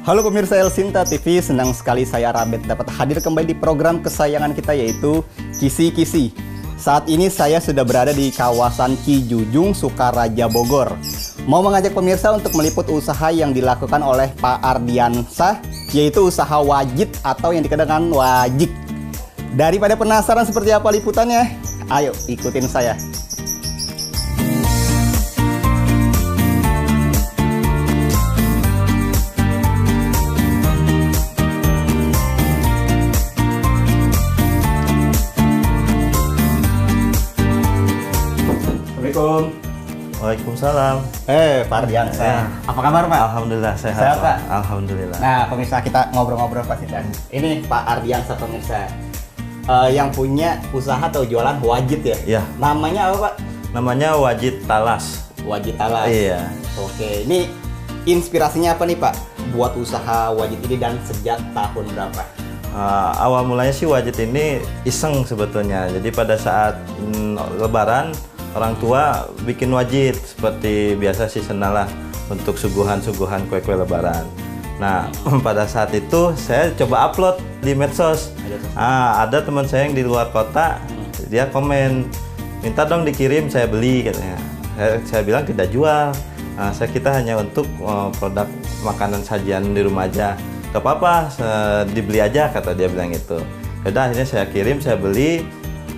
Halo pemirsa Elsinta TV, senang sekali saya Rabet dapat hadir kembali di program kesayangan kita yaitu Kisi-Kisi. Saat ini saya sudah berada di kawasan Kijujung, Sukaraja, Bogor. Mau mengajak pemirsa untuk meliput usaha yang dilakukan oleh Pak Ardiansah, yaitu usaha wajit atau yang dikenal dengan wajik. Daripada penasaran seperti apa liputannya, ayo ikutin saya. Waalaikumsalam. Pak Ardiansah. Apa kabar Pak? Alhamdulillah sehat. Sehat, Pak? Alhamdulillah. Nah pemirsa, kita ngobrol-ngobrol pasti dan ini Pak Ardiansah pemirsa, yang punya usaha atau jualan wajit ya? Iya. Namanya apa Pak? Namanya Wajit Talas. Wajit Talas. Iya. Oke, ini inspirasinya apa nih Pak buat usaha wajit ini dan sejak tahun berapa? Awal mulanya sih wajit ini iseng sebetulnya. Jadi pada saat Lebaran, orang tua bikin wajit seperti biasa seasonal lah untuk suguhan-suguhan kue-kue Lebaran. Nah, pada saat itu saya coba upload di medsos. Ada teman saya yang di luar kota, dia komen, minta dong dikirim, saya beli katanya. Saya bilang tidak jual. Kita hanya untuk produk makanan sajian di rumah aja. Gak apa-apa, dibeli aja kata dia bilang gitu. Yaudah, akhirnya saya kirim, saya beli.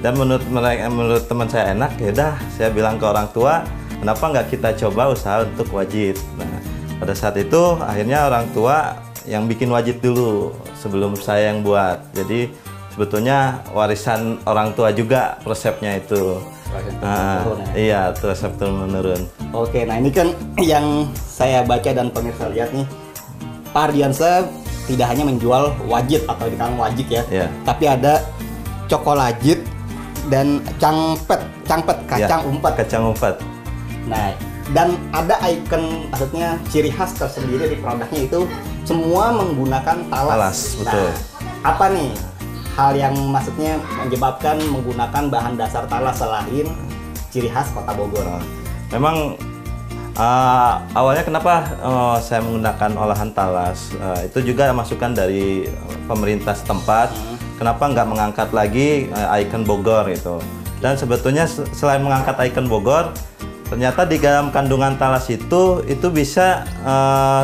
Dan menurut teman saya enak, ya udah saya bilang ke orang tua, kenapa nggak kita coba usaha untuk wajit. Nah, pada saat itu akhirnya orang tua yang bikin wajit dulu sebelum saya yang buat. Jadi sebetulnya warisan orang tua juga resepnya itu. Iya, resep turun menurun. Oke, nah ini kan yang saya baca dan pemirsa lihat nih, Pak Ardiansah tidak hanya menjual wajit atau dikenal wajik ya, tapi ada cokolajit dan cangpet kacang umpat. Nah, dan ada ikon, maksudnya ciri khas tersendiri di produknya itu semua menggunakan talas. Betul. Nah, apa nih hal yang maksudnya menyebabkan menggunakan bahan dasar talas selain ciri khas Kota Bogor? Memang awalnya kenapa saya menggunakan olahan talas, itu juga masukan dari pemerintah setempat. Kenapa nggak mengangkat lagi ikon Bogor itu? Dan sebetulnya selain mengangkat ikon Bogor, ternyata di dalam kandungan talas itu bisa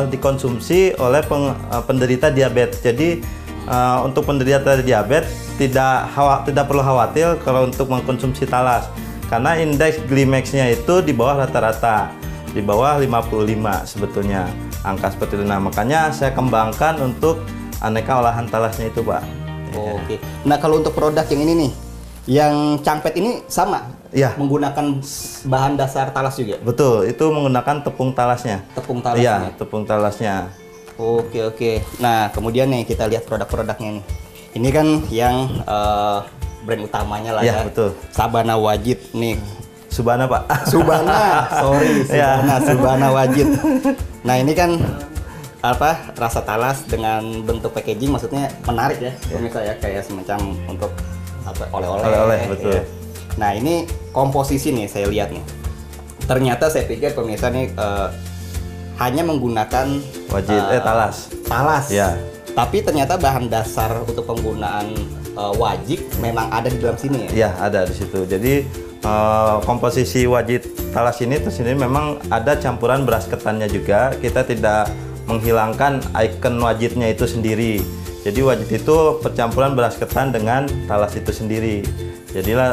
dikonsumsi oleh penderita diabetes. Jadi untuk penderita diabetes tidak perlu khawatir kalau untuk mengkonsumsi talas, karena indeks glikemiknya itu di bawah rata-rata, di bawah 55 sebetulnya angka seperti itu. Nah, makanya saya kembangkan untuk aneka olahan talasnya itu, Pak. Oke. Nah, kalau untuk produk yang ini nih, yang cangpet ini sama? Ya. Menggunakan bahan dasar talas juga? Betul, itu menggunakan tepung talasnya. Tepung talasnya? Iya, tepung talasnya. Oke. Nah, kemudian nih kita lihat produk-produknya nih. Ini kan yang brand utamanya lah ya. Betul. Sabana Wajit nih. Subana, Pak. Subana, sorry, Subana Wajit. Nah, ini kan apa, rasa talas dengan bentuk packaging maksudnya menarik ya pemirsa ya, kayak semacam untuk apa, oleh-oleh betul ya. Nah, ini komposisi nih saya lihat nih, ternyata saya pikir pemirsa nih hanya menggunakan wajit talas ya, tapi ternyata bahan dasar untuk penggunaan wajik memang ada di dalam sini ya. Ada di situ. Jadi komposisi wajit talas ini memang ada campuran beras ketannya juga. Kita tidak menghilangkan ikon wajitnya itu sendiri. Jadi wajit itu percampuran beras ketan dengan talas itu sendiri. Jadilah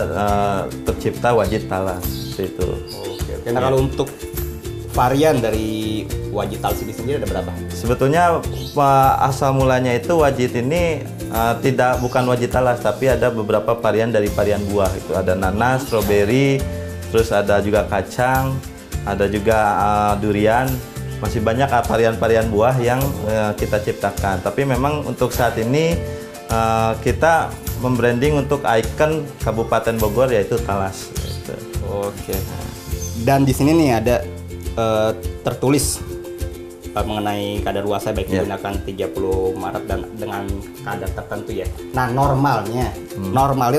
tercipta wajit talas seperti itu. Oke. Nah, kalau untuk varian dari wajit talas ini sendiri ada berapa? Sebetulnya asal mulanya itu wajit ini bukan wajit talas, tapi ada beberapa varian dari varian buah. Itu ada nanas, stroberi, terus ada juga kacang, ada juga durian. Masih banyak varian-varian buah yang kita ciptakan. Tapi memang untuk saat ini kita membranding untuk ikon Kabupaten Bogor, yaitu talas. Oke. Dan di sini nih ada tertulis mengenai kadaluarsa baik menggunakan 30 Maret dan dengan kadar tertentu ya. Nah, normalnya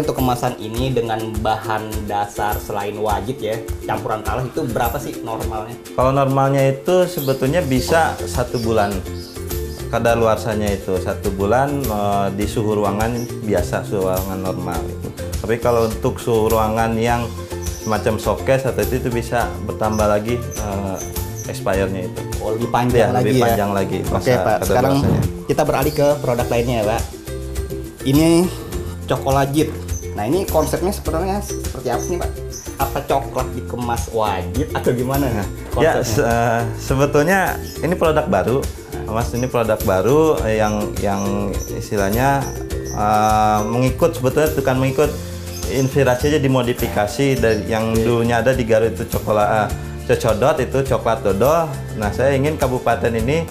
untuk kemasan ini dengan bahan dasar selain wajit ya, campuran talas itu berapa sih normalnya? Kalau normalnya itu sebetulnya bisa 1 bulan. kadaluarsanya itu 1 bulan di suhu ruangan biasa, suhu ruangan normal itu. Tapi kalau untuk suhu ruangan yang semacam showcase atau itu bisa bertambah lagi expirednya itu. Oh, lebih panjang lagi lebih ya. panjang lagi. Oke Pak, sekarang kita beralih ke produk lainnya ya Pak. Ini Chocolajit. Nah ini konsepnya sebenarnya seperti apa nih Pak? Apa coklat dikemas wajit atau gimana nih Ya, konsepnya? sebetulnya ini produk baru, Mas. Ini produk baru yang istilahnya mengikut, sebetulnya bukan mengikut, inspirasinya dimodifikasi dari yang dulunya ada di Garut itu cocodot, itu coklat dodol. Nah, saya ingin kabupaten ini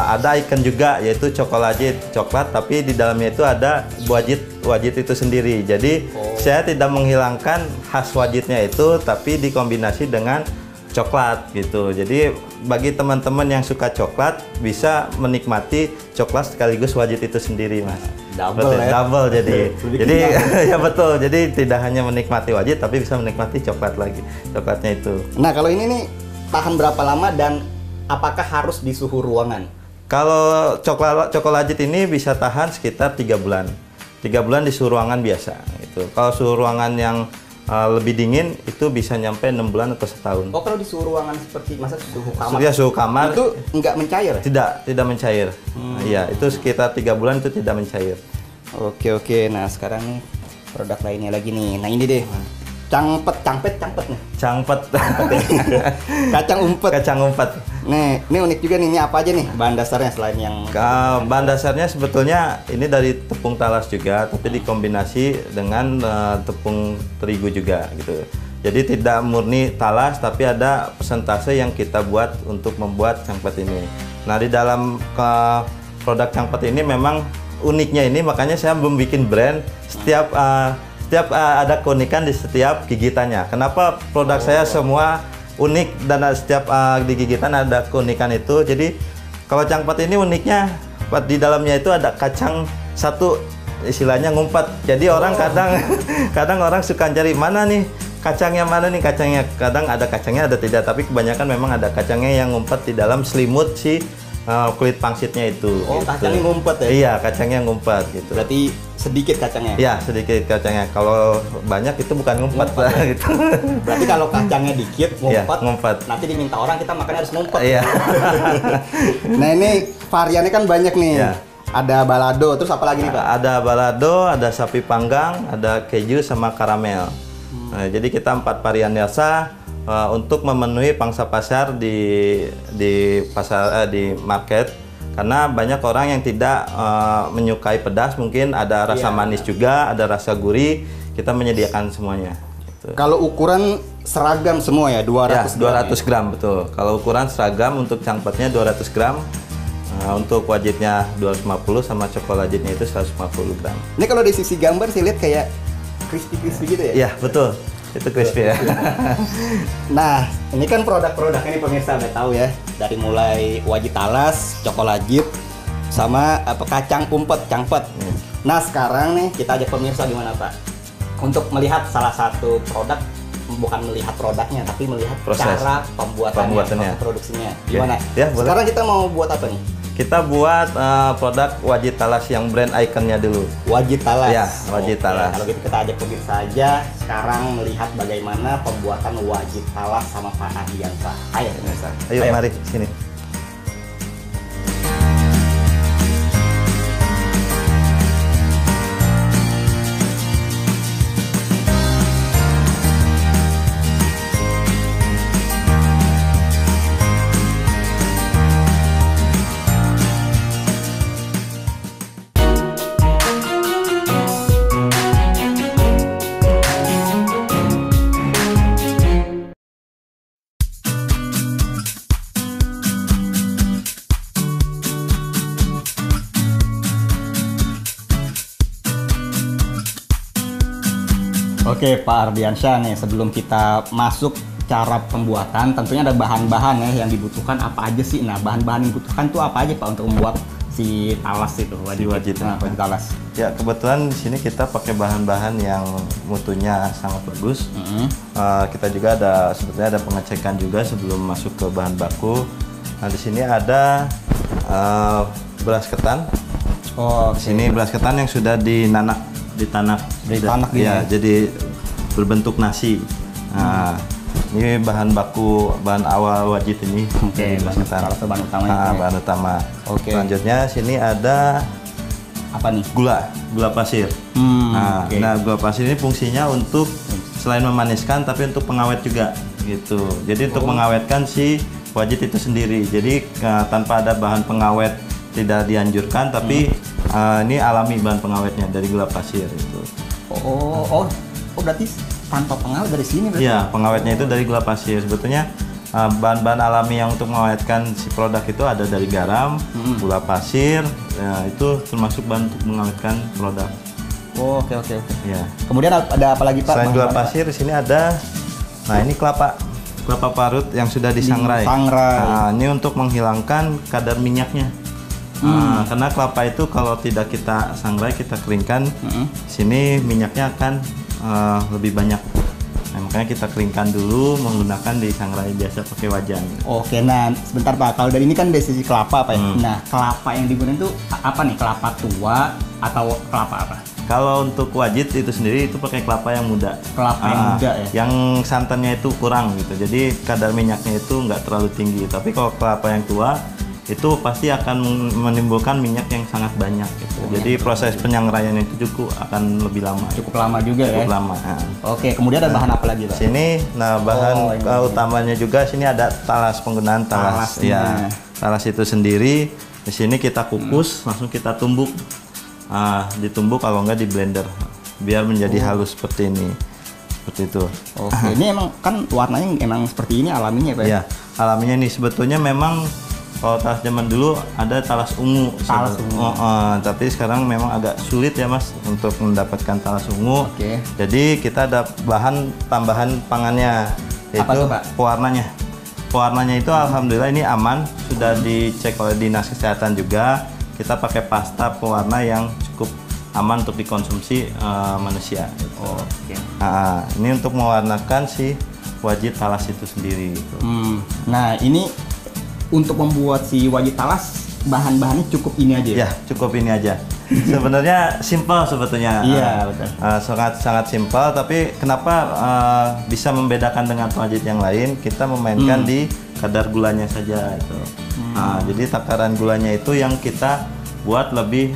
ada ikon juga, yaitu Chocolajit, coklat, tapi di dalamnya itu ada wajit itu sendiri. Jadi saya tidak menghilangkan khas wajitnya itu, tapi dikombinasi dengan coklat gitu. Jadi bagi teman-teman yang suka coklat bisa menikmati coklat sekaligus wajit itu sendiri, Mas. Double Betul, ya? double jadi. Lebih Jadi kenyang. ya betul. Jadi tidak hanya menikmati wajit, tapi bisa menikmati coklat lagi. Coklatnya itu. Nah kalau ini nih tahan berapa lama dan apakah harus di suhu ruangan? Kalau Chocolajit ini bisa tahan sekitar 3 bulan. 3 bulan di suhu ruangan biasa gitu. Kalau suhu ruangan yang lebih dingin itu bisa nyampe 6 bulan atau setahun. Oh kalau di suhu ruangan seperti masa suhu kamar? Ya, suhu kamar itu nggak mencair? tidak mencair. Iya, itu sekitar 3 bulan itu tidak mencair. Oke, nah sekarang nih produk lainnya lagi nih. Nah ini deh, cangpet nih. Cangpet. Kacang umpet. Kacang umpet. Nih, ini unik juga nih. Ini apa aja nih bahan dasarnya selain yang Bahan dasarnya sebetulnya ini dari tepung talas juga, tapi dikombinasi dengan tepung terigu juga gitu. Jadi tidak murni talas, tapi ada persentase yang kita buat untuk membuat cangpet ini. Nah, di dalam produk cangpet ini memang uniknya ini, makanya saya belum bikin brand. Setiap ada keunikan di setiap gigitannya. Kenapa produk saya semua unik dan setiap di gigitan ada keunikan itu. Jadi kalau cangpet ini uniknya di dalamnya itu ada kacang satu, istilahnya ngumpet. Jadi orang kadang orang suka cari mana nih kacangnya, kadang ada kacangnya ada tidak, tapi kebanyakan memang ada kacangnya yang ngumpet di dalam selimut si kulit pangsitnya itu. Oh, gitu. kacangnya ngumpet ya? Iya, kacangnya ngumpet gitu. Berarti sedikit kacangnya? Iya, sedikit kacangnya. Kalau banyak itu bukan ngumpet lah ya? gitu. Berarti kalau kacangnya dikit, Iya, ngumpet, ngumpet. nanti diminta orang kita makannya harus ngumpet. Iya. Nah ini variannya kan banyak nih. Iya. Ada balado, terus apa lagi nih Pak? Ada balado, ada sapi panggang, ada keju sama karamel. Nah, jadi kita 4 varian rasa untuk memenuhi pangsa pasar di pasar di market, karena banyak orang yang tidak menyukai pedas, mungkin ada rasa manis juga, ada rasa gurih, kita menyediakan semuanya gitu. Kalau ukuran seragam semua ya, 200 Ya, 200 gram betul. Kalau ukuran seragam untuk cangpetnya 200 gram. Untuk wajitnya 250 sama Chocolajitnya itu 150 gram. Ini kalau di sisi gambar saya lihat kayak crispy-crispy gitu ya? Iya, betul. Itu crispy ya. Nah, ini kan produk-produknya nih pemirsa udah tahu ya. Dari mulai wajit talas, Chocolajit, sama kacang umpet, cangpet. Nah, sekarang nih kita ajak pemirsa gimana Pak? Untuk melihat salah satu produk, bukan melihat produknya, tapi melihat Proses cara pembuatannya, proses produksinya. Gimana? Ya, boleh. Sekarang kita mau buat apa nih? Kita buat produk wajit talas yang brand ikonnya dulu. Wajit talas. Ya, wajit talas. Kalau gitu kita ajak pemirsa aja sekarang melihat bagaimana pembuatan wajit talas sama Pak Ardiansa. Ayo pemirsa. Ayo, mari sini. Oke Pak Ardiansyah nih, sebelum kita masuk cara pembuatan, tentunya ada bahan-bahan ya yang dibutuhkan apa aja sih? Nah, bahan-bahan yang dibutuhkan tuh apa aja Pak untuk membuat si talas itu, wajit talas? Ya, kebetulan di sini kita pakai bahan-bahan yang mutunya sangat bagus. Kita juga sebetulnya ada pengecekan juga sebelum masuk ke bahan baku. Nah, di sini ada beras ketan. Oh, Sini beras ketan yang sudah ditanak Ditanak gitu ya, ya? jadi berbentuk nasi. Nah, ini bahan awal wajit ini. Oke, beras ketan. salah satu bahan utamanya. Bahan utama. Oke. Selanjutnya sini ada Apa nih? gula pasir. Oke. Nah, gula pasir ini fungsinya untuk selain memaniskan tapi untuk pengawet juga gitu. Jadi untuk mengawetkan si wajit itu sendiri. Jadi tanpa ada bahan pengawet tidak dianjurkan, tapi ini alami bahan pengawetnya dari gula pasir itu. Oh, berarti tanpa pengawet dari sini berarti? Iya, pengawetnya itu dari gula pasir. Sebetulnya bahan-bahan alami yang untuk mengawetkan si produk itu ada dari garam, gula pasir, ya, itu termasuk bahan untuk mengawetkan produk. Oh, oke. Ya. Kemudian ada apa lagi Pak? Selain gula Bahan-bahan, pasir, di sini ada, nah ini kelapa parut yang sudah disangrai. Disangrai. Nah, ini untuk menghilangkan kadar minyaknya. Karena kelapa itu kalau tidak kita sangrai, kita keringkan, sini minyaknya akan lebih banyak. Nah, makanya kita keringkan dulu menggunakan disangrai biasa pakai wajan. Oke, nah sebentar Pak, kalau dari ini kan dari sisi kelapa Pak ya. Nah, kelapa yang digunakan itu apa nih? Kelapa tua atau kelapa apa? Kalau untuk wajit itu sendiri itu pakai kelapa yang muda. Kelapa yang muda ya? Yang santannya itu kurang gitu, jadi kadar minyaknya itu nggak terlalu tinggi. Tapi kalau kelapa yang tua itu pasti akan menimbulkan minyak yang sangat banyak gitu. Jadi proses penyangraian itu akan lebih lama. Cukup lama juga ya? Cukup lama. Nah. Oke, kemudian ada bahan apa lagi Pak? Sini, nah bahan ini. utamanya juga sini ada talas, penggunaan talas. Talasnya. Ya, talas itu sendiri. Di sini kita kukus, langsung kita tumbuk. Ditumbuk kalau enggak di blender, biar menjadi halus seperti ini. Seperti itu. Oke, ini emang kan warnanya emang seperti ini alaminya Pak? Ya, alaminya nih sebetulnya memang kalau talas zaman dulu ada talas ungu. Talas ungu. Tapi sekarang memang agak sulit ya Mas untuk mendapatkan talas ungu. Oke. Jadi kita ada bahan tambahan pangannya, yaitu Apa tuh, Pak? pewarnanya. Pewarnanya itu alhamdulillah ini aman, sudah dicek oleh dinas kesehatan juga. Kita pakai pasta pewarna yang cukup aman untuk dikonsumsi manusia. Oke. Ini untuk mewarnakan si wajit talas itu sendiri. Nah, ini untuk membuat si wajit talas bahan-bahannya cukup ini aja ya? Ya, cukup ini aja. Sebenarnya simpel sebetulnya. Iya, betul. Sangat simpel, tapi kenapa bisa membedakan dengan wajit yang lain? Kita memainkan di kadar gulanya saja itu. Jadi takaran gulanya itu yang kita buat lebih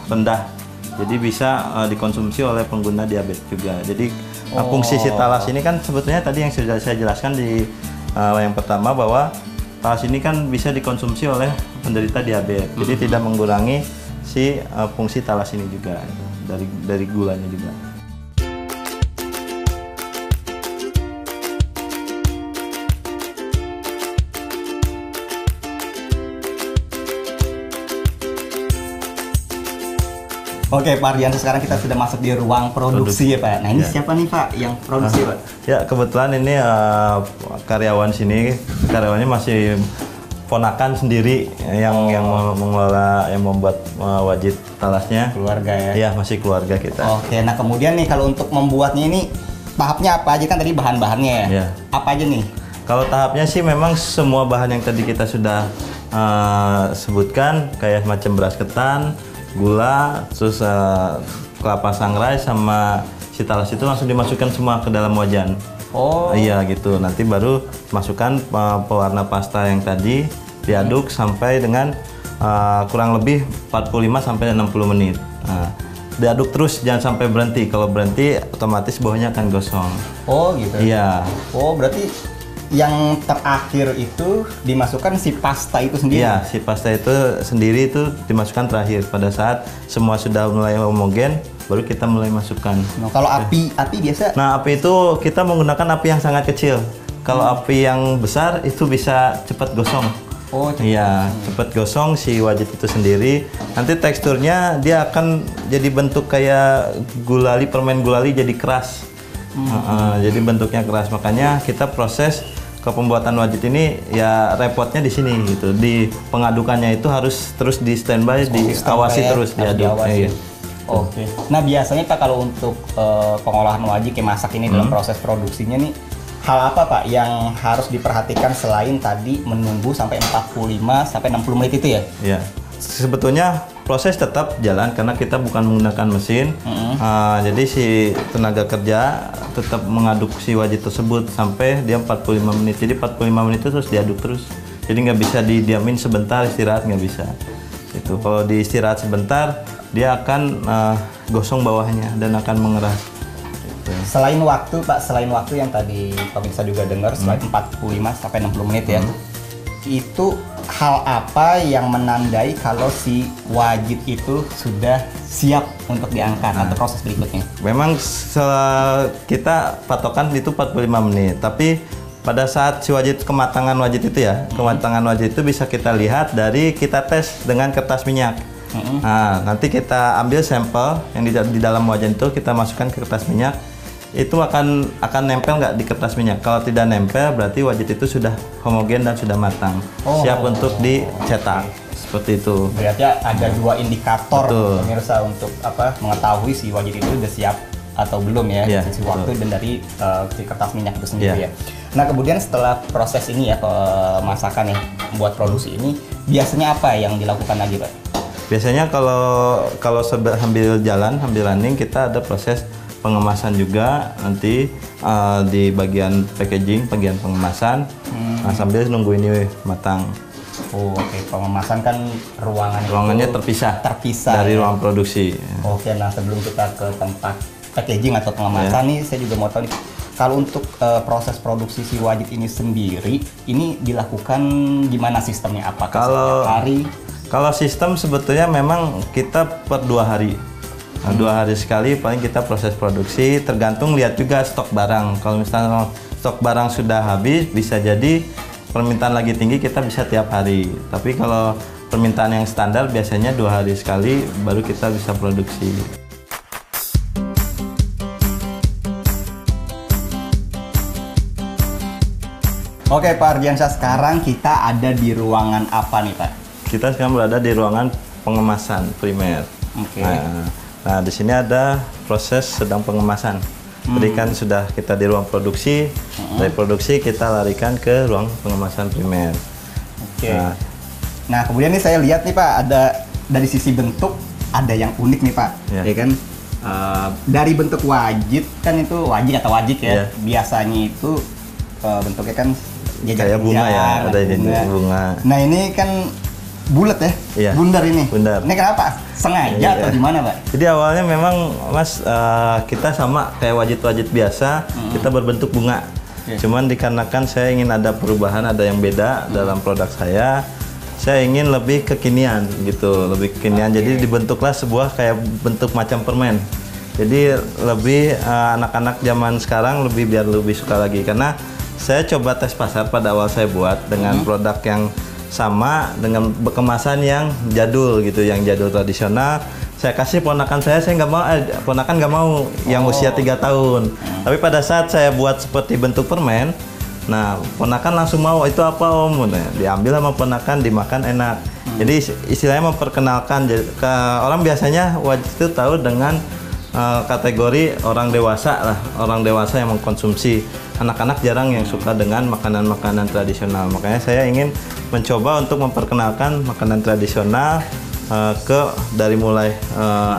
rendah. Jadi bisa dikonsumsi oleh pengguna diabetes juga. Jadi fungsi si talas ini kan sebetulnya tadi yang sudah saya jelaskan di yang pertama bahwa talas ini kan bisa dikonsumsi oleh penderita diabetes. Jadi tidak mengurangi si fungsi talas ini juga dari gulanya juga. Oke Pak Ardianto, sekarang kita sudah masuk di ruang produksi ya Pak. Nah ini siapa nih Pak yang produksi Pak? Ya kebetulan ini karyawan sini, karyawannya masih ponakan sendiri yang mengelola, yang membuat wajit talasnya. Keluarga ya? Iya, masih keluarga kita. Oke, nah kemudian nih kalau untuk membuatnya ini tahapnya apa aja, kan tadi bahan-bahannya ya? Iya. Apa aja nih? Kalau tahapnya sih memang semua bahan yang tadi kita sudah sebutkan, kayak macam beras ketan, gula, terus kelapa sangrai sama si talas itu langsung dimasukkan semua ke dalam wajan. Oh. Iya gitu. Nanti baru masukkan pewarna pasta yang tadi, diaduk sampai dengan kurang lebih 45 sampai 60 menit. Nah, diaduk terus, jangan sampai berhenti. Kalau berhenti otomatis bawahnya akan gosong. Oh gitu. Iya. Oh berarti yang terakhir itu dimasukkan si pasta itu sendiri? Iya, si pasta itu sendiri itu dimasukkan terakhir. Pada saat semua sudah mulai homogen, baru kita mulai masukkan. Nah, kalau api biasa? Nah, api itu kita menggunakan api yang sangat kecil. Kalau api yang besar itu bisa cepat gosong. Oh, cepat. Iya, cepat gosong si wajit itu sendiri. Nanti teksturnya dia akan jadi bentuk kayak gulali, permen gulali jadi keras. Jadi bentuknya keras. Makanya kita proses ke pembuatan wajit ini ya repotnya di sini gitu. Di pengadukannya itu harus terus di standby, diawasi terus, diaduk. Iya. Oke. Nah biasanya Pak kalau untuk pengolahan wajit kayak masak ini dalam proses produksinya nih hal apa Pak yang harus diperhatikan selain tadi menunggu sampai 45 sampai 60 menit itu ya? Ya, sebetulnya proses tetap jalan karena kita bukan menggunakan mesin. Jadi si tenaga kerja tetap mengaduk si wajit tersebut sampai dia 45 menit. Jadi 45 menit itu terus diaduk terus. Jadi nggak bisa didiamin sebentar istirahat, nggak bisa. Itu kalau diistirahat sebentar dia akan gosong bawahnya dan akan mengeras. Selain waktu Pak, selain waktu yang tadi pemirsa juga dengar, selain 45 sampai 60 menit ya, itu hal apa yang menandai kalau si wajit itu sudah siap untuk diangkat atau proses berikutnya? Memang kita patokan itu 45 menit, tapi pada saat si wajit kematangan wajit itu ya, kematangan wajit itu bisa kita lihat dari kita tes dengan kertas minyak. Nah, nanti kita ambil sampel yang di dalam wajan itu, kita masukkan ke kertas minyak. Itu akan nempel nggak di kertas minyak. Kalau tidak nempel, berarti wajit itu sudah homogen dan sudah matang, siap untuk dicetak. Seperti itu. Berarti ada dua indikator pemirsa untuk mengetahui si wajit itu sudah siap atau belum ya, sisi waktu dan dari si kertas minyak itu sendiri ya. Nah kemudian setelah proses ini ya pemasakan ya, membuat produksi ini, biasanya apa yang dilakukan lagi Pak? Biasanya kalau sambil jalan, sambil running, kita ada proses pengemasan juga nanti di bagian packaging, bagian pengemasan, sambil nunggu ini matang. Oke. Pengemasan kan ruangannya terpisah dari ruang produksi. Oke, nah sebelum kita ke tempat packaging atau pengemasan nih, saya juga mau tahu nih, kalau untuk proses produksi si wajit ini sendiri, ini dilakukan gimana sistemnya? Apakah setiap hari? Kalau sistem sebetulnya memang kita per 2 hari. 2 hari sekali paling kita proses produksi, tergantung lihat juga stok barang. Kalau misalnya stok barang sudah habis, bisa jadi permintaan lagi tinggi, kita bisa tiap hari. Tapi kalau permintaan yang standar biasanya 2 hari sekali baru kita bisa produksi. Oke Pak Ardiansyah, sekarang kita ada di ruangan apa nih Pak? Kita sekarang berada di ruangan pengemasan primer. Nah, di sini ada proses sedang pengemasan. Tadi kan sudah kita di ruang produksi, dari produksi kita larikan ke ruang pengemasan primer. Nah, kemudian nih saya lihat nih Pak, ada dari sisi bentuk ada yang unik nih Pak, ya kan? Dari bentuk wajit kan itu wajik atau wajik ya, biasanya itu bentuknya kan kayak bunga ya, ada bunga. Nah ini kan bulat ya, bundar ini. Ini kenapa? Sengaja atau gimana Pak? Jadi awalnya memang Mas, kita sama kayak wajit-wajit biasa, kita berbentuk bunga. Cuman dikarenakan saya ingin ada perubahan, ada yang beda dalam produk saya ingin lebih kekinian gitu, lebih kekinian. Jadi dibentuklah sebuah kayak bentuk macam permen. Jadi lebih anak-anak zaman sekarang biar lebih suka lagi, karena saya coba tes pasar pada awal saya buat dengan produk yang sama dengan kemasan yang jadul gitu, yang jadul tradisional. Saya kasih ponakan saya nggak mau, ponakan nggak mau yang usia 3 tahun. Tapi pada saat saya buat seperti bentuk permen, nah ponakan langsung mau, itu apa Om? Nah, diambil sama ponakan, dimakan enak. Jadi istilahnya memperkenalkan ke orang. Biasanya wajib itu tahu dengan kategori orang dewasa lah, orang dewasa yang mengkonsumsi. Anak-anak jarang yang suka dengan makanan-makanan tradisional. Makanya saya ingin mencoba untuk memperkenalkan makanan tradisional dari mulai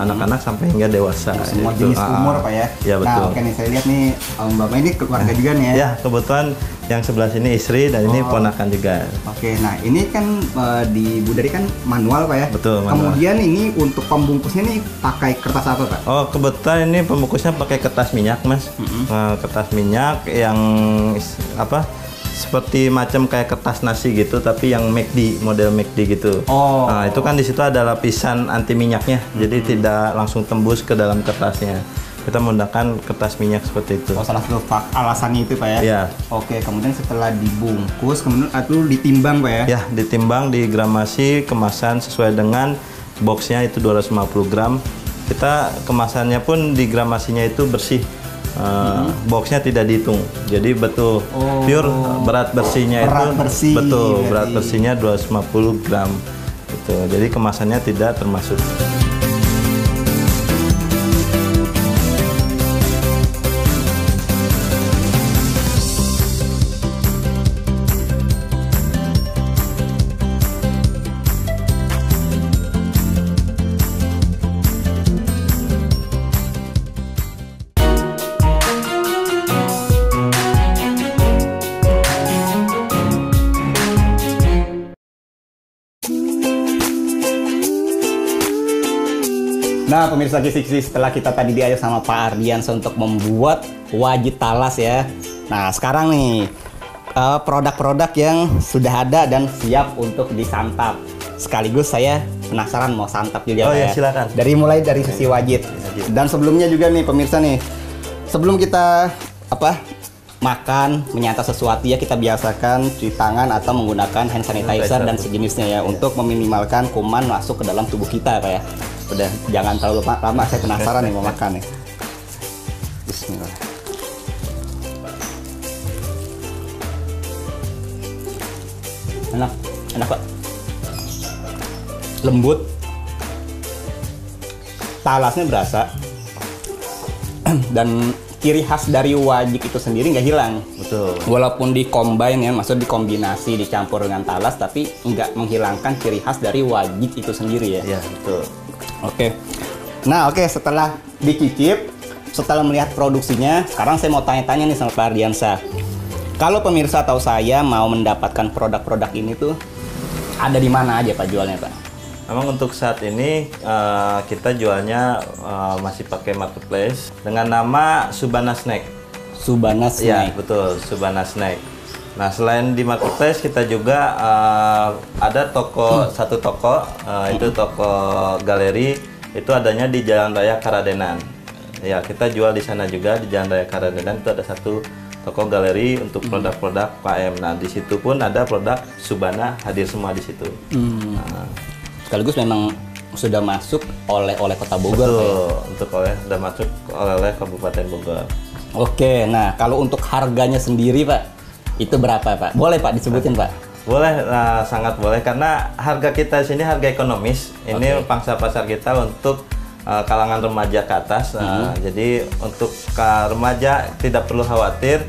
anak-anak sampai hingga dewasa. Semua jenis umur Pak ya? Ya betul. Nah oke nih, saya lihat nih Bapak ini keluarga juga nih ya? Ya, kebetulan yang sebelah sini istri dan ini ponakan juga. Oke, nah ini kan di Budari kan manual Pak ya? Betul, manual. Kemudian ini untuk pembungkusnya nih pakai kertas apa Pak? Oh, kebetulan ini pembungkusnya pakai kertas minyak Mas. Kertas minyak yang seperti macam kayak kertas nasi gitu, tapi yang McD, model McD gitu. Nah, itu kan di situ ada lapisan anti minyaknya, jadi tidak langsung tembus ke dalam kertasnya. Kita menggunakan kertas minyak seperti itu. Salah satu alasannya itu Pak ya? Iya. Oke, kemudian setelah dibungkus, kemudian itu ditimbang Pak ya? Ya, ditimbang, digramasi, kemasan sesuai dengan boxnya itu 250 gram. Kita kemasannya pun digramasinya itu bersih. Boxnya tidak dihitung, jadi betul pure berat bersihnya berat bersihnya 250 gram gitu. Jadi kemasannya tidak termasuk. Nah, pemirsa kisi-kisi, setelah kita tadi diajak sama Pak Ardiansa untuk membuat wajit talas ya. Nah, sekarang nih produk-produk yang sudah ada dan siap untuk disantap. Sekaligus saya penasaran mau santap juga. Oh ya, silakan. Mulai dari sisi wajit. Dan sebelumnya juga nih pemirsa nih, sebelum kita makan, menyantap sesuatu ya, kita biasakan cuci tangan atau menggunakan hand sanitizer dan sejenisnya ya, untuk meminimalkan kuman masuk ke dalam tubuh kita Pak ya. Udah, jangan terlalu lama, saya penasaran nih mau makan nih. Bismillah. Enak Pak. Lembut. Talasnya berasa. Dan ciri khas dari wajik itu sendiri nggak hilang. Betul. Walaupun dikombin ya, maksud dikombinasi, dicampur dengan talas, tapi nggak menghilangkan ciri khas dari wajik itu sendiri ya. Iya, betul. Oke. Nah, setelah dicicip, setelah melihat produksinya, sekarang saya mau tanya-tanya nih sama Pak Ardiansa. Kalau pemirsa atau saya mau mendapatkan produk-produk ini tuh ada di mana aja Pak jualnya Pak? Memang untuk saat ini kita jualnya masih pakai marketplace dengan nama Subana Snack. Subana Snack. Iya, betul, Subana Snack. Nah, selain di marketplace kita juga ada satu toko, itu toko galeri, itu adanya di Jalan Raya Karadenan. Ya, kita jual di sana juga di Jalan Raya Karadenan, itu ada satu toko galeri untuk produk-produk UKM. Nah, di situ pun ada produk Subana hadir semua di situ. Nah, sekaligus memang sudah masuk oleh Kota Bogor. Betul, untuk sudah masuk oleh Kabupaten Bogor. Oke, nah kalau untuk harganya sendiri Pak, itu berapa Pak? Boleh Pak disebutin Pak? Boleh, sangat boleh, karena harga kita di sini harga ekonomis. Ini pangsa pasar kita untuk kalangan remaja ke atas. Jadi untuk remaja tidak perlu khawatir.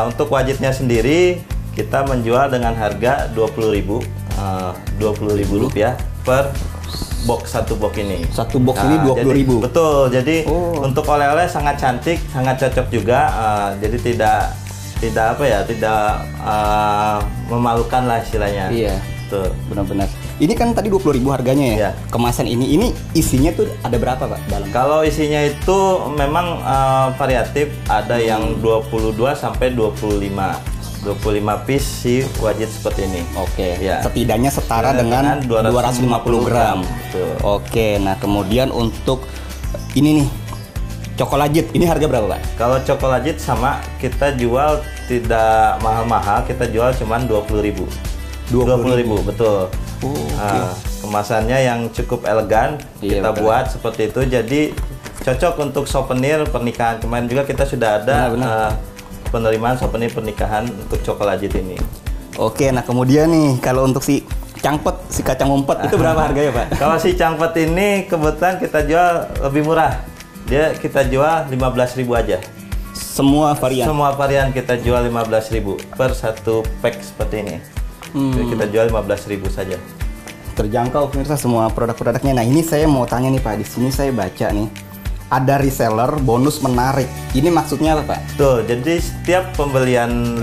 Untuk wajitnya sendiri kita menjual dengan harga 20.000 rupiah per box, satu box ini. Satu box ini 20.000. Betul. Jadi untuk oleh-oleh sangat cantik, sangat cocok juga. Jadi tidak memalukan lah istilahnya. Iya. Betul. Benar-benar. Ini kan tadi 20.000 harganya ya. Iya. Kemasan ini isinya tuh ada berapa Pak dalam? Kalau isinya itu memang variatif, ada yang 22 sampai 25 piece si wajit seperti ini. Oke. Ya. Setidaknya setara dengan 250 gram. Betul. Oke. Nah, kemudian untuk ini nih, cokolajit, ini harga berapa Pak? Kalau cokolajit sama, kita jual tidak mahal-mahal, kita jual cuma 20.000. 20.000, betul. Kemasannya yang cukup elegan, iya, kita buat seperti itu, jadi cocok untuk souvenir pernikahan. Kemarin juga kita sudah ada penerimaan souvenir pernikahan untuk cokolajit ini. Oke, nah kemudian nih kalau untuk si cangpet, si kacang umpet itu berapa harganya Pak? Kalau si cangpet ini kebetulan kita jual lebih murah. Dia kita jual 15.000 aja. Semua varian? Semua varian kita jual 15.000 per satu pack seperti ini. Jadi kita jual 15.000 saja. Terjangkau pemirsa semua produk-produknya. Nah, ini saya mau tanya nih Pak, di sini saya baca nih ada reseller bonus menarik. Ini maksudnya apa Pak? Tuh, jadi setiap pembelian 5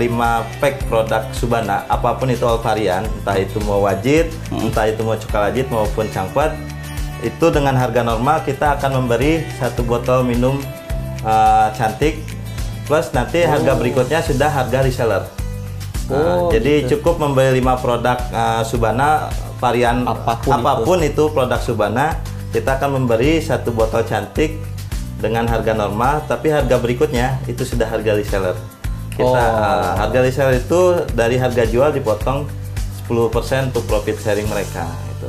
pack produk Subana, apapun itu all varian, entah itu mau wajit, entah itu mau cokolajit maupun cangpet, itu dengan harga normal kita akan memberi satu botol minum cantik, plus nanti harga berikutnya sudah harga reseller. Jadi cukup membeli 5 produk Subana varian apapun itu produk Subana, kita akan memberi satu botol cantik dengan harga normal, tapi harga berikutnya itu sudah harga reseller. Kita harga reseller itu dari harga jual dipotong 10% untuk profit sharing mereka. Gitu.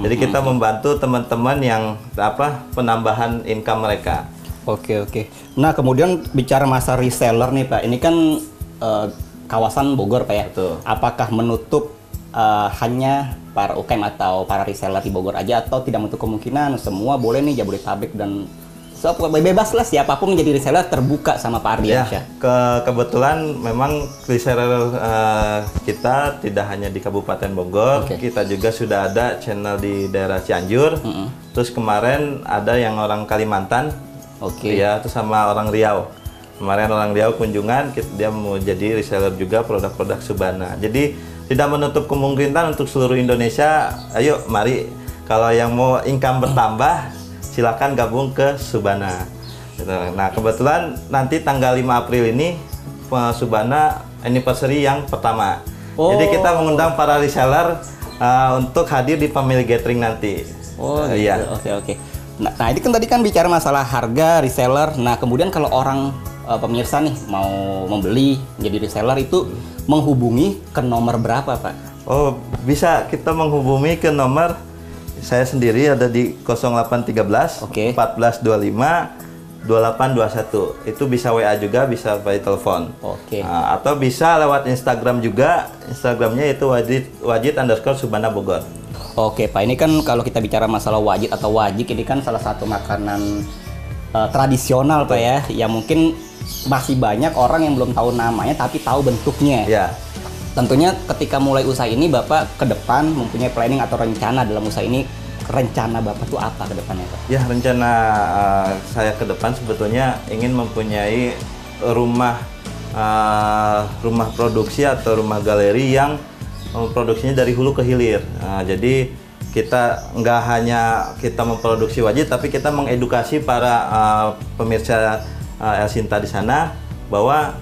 Jadi kita membantu teman-teman yang penambahan income mereka. Oke. Nah kemudian bicara masa reseller nih Pak, ini kan kawasan Bogor Pak ya. Betul. Apakah menutup hanya para UKM atau para reseller di Bogor aja, atau tidak menutup kemungkinan semua boleh nih, Jabodetabek dan bebas lah, siapapun menjadi reseller terbuka sama Pak Ardiansyah? Ya, kebetulan memang reseller kita tidak hanya di Kabupaten Bogor, kita juga sudah ada channel di daerah Cianjur. Terus kemarin ada yang orang Kalimantan, ya, terus sama orang Riau. Kemarin orang Riau kunjungan, dia mau jadi reseller juga produk-produk Subana. Jadi tidak menutup kemungkinan untuk seluruh Indonesia. Ayo, mari, kalau yang mau income bertambah, silakan gabung ke Subana. Gitu. Nah, kebetulan nanti tanggal 5 April ini Subana anniversary yang pertama. Jadi kita mengundang para reseller untuk hadir di family gathering nanti. Iya. Oke. Nah, ini kan tadi kan bicara masalah harga reseller. Nah, kemudian kalau orang pemirsa nih mau membeli jadi reseller itu menghubungi ke nomor berapa, Pak? Oh, bisa kita menghubungi ke nomor saya sendiri ada di 0813 1425 2821. Itu bisa WA juga, bisa by telepon. Atau bisa lewat Instagram juga. Instagramnya itu wajid_Subana Bogor. Oke, Pak. Ini kan kalau kita bicara masalah wajid atau wajik, ini kan salah satu makanan tradisional, Pak ya. Yang mungkin masih banyak orang yang belum tahu namanya tapi tahu bentuknya. Ya. Tentunya ketika mulai usaha ini Bapak ke depan mempunyai planning atau rencana dalam usaha ini. Rencana Bapak tuh apa ke depannya, Pak? Ya, rencana saya ke depan sebetulnya ingin mempunyai rumah produksi atau rumah galeri yang produksinya dari hulu ke hilir. Jadi kita nggak hanya kita memproduksi wajib, tapi kita mengedukasi para pemirsa El Sinta di sana bahwa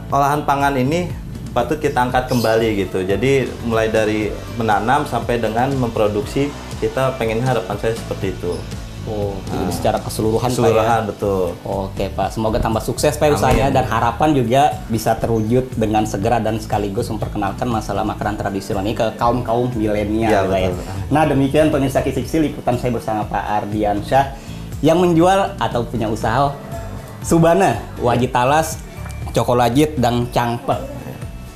olahan pangan ini patut kita angkat kembali gitu. Jadi mulai dari menanam sampai dengan memproduksi, kita pengennya harapan saya seperti itu. Jadi secara keseluruhan, Pak ya? Betul. Oke, Pak. Semoga tambah sukses, Pak, usahanya, dan harapan juga bisa terwujud dengan segera dan sekaligus memperkenalkan masalah makanan tradisional ini ke kaum-kaum milenial, Pak ya. Nah, demikian pemirsa Kisi-Kisi liputan saya bersama Pak Ardiansyah yang menjual atau punya usaha Subana, wajit talas, cokolajit, dan cangpek.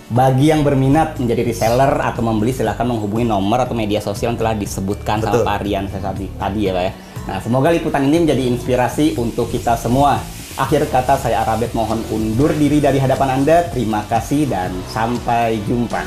Bagi yang berminat menjadi reseller atau membeli, silahkan menghubungi nomor atau media sosial yang telah disebutkan sama Pak Ardiansyah tadi ya, Pak ya. Nah, semoga liputan ini menjadi inspirasi untuk kita semua. Akhir kata, saya Arabet mohon undur diri dari hadapan Anda. Terima kasih dan sampai jumpa.